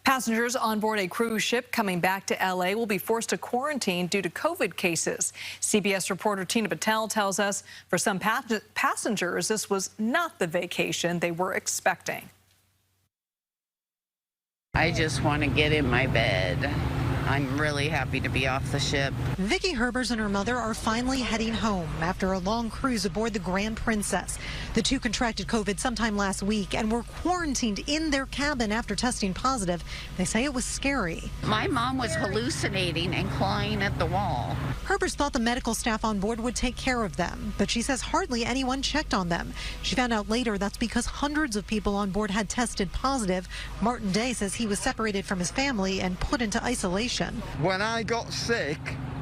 Passengers on board a cruise ship coming back to LA will be forced to quarantine due to COVID cases. CBS reporter Tina Patel tells us for some passengers, this was not the vacation they were expecting. I just want to get in my bed. I'm really happy to be off the ship. Vicki Herbers and her mother are finally heading home after a long cruise aboard the Grand Princess. The two contracted COVID sometime last week and were quarantined in their cabin after testing positive. They say it was scary. My mom was hallucinating and clawing at the wall. Herbers thought the medical staff on board would take care of them, but she says hardly anyone checked on them. She found out later that's because hundreds of people on board had tested positive. Martin Day says he was separated from his family and put into isolation. When I got sick,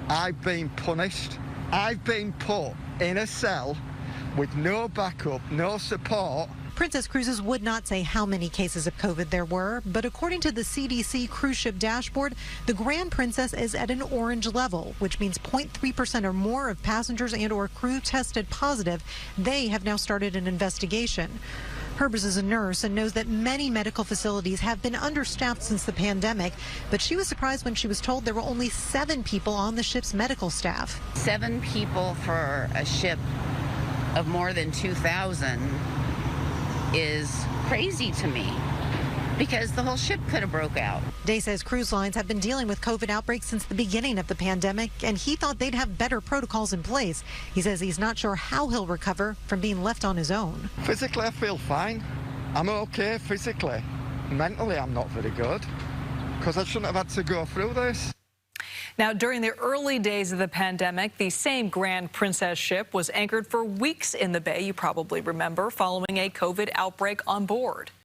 I've been punished. I've been put in a cell with no backup, no support. Princess Cruises would not say how many cases of COVID there were, but according to the CDC cruise ship dashboard, the Grand Princess is at an orange level, which means 0.3% or more of passengers and or crew tested positive. They have now started an investigation. Herbers is a nurse and knows that many medical facilities have been understaffed since the pandemic, but she was surprised when she was told there were only 7 people on the ship's medical staff. 7 people for a ship of more than 2,000 is crazy to me, because the whole ship could have broke out. Day says cruise lines have been dealing with COVID outbreaks since the beginning of the pandemic, and he thought they'd have better protocols in place. He says he's not sure how he'll recover from being left on his own. Physically, I feel fine. I'm okay physically. Mentally, I'm not very good, because I shouldn't have had to go through this. Now, during the early days of the pandemic, the same Grand Princess ship was anchored for weeks in the bay, you probably remember, following a COVID outbreak on board.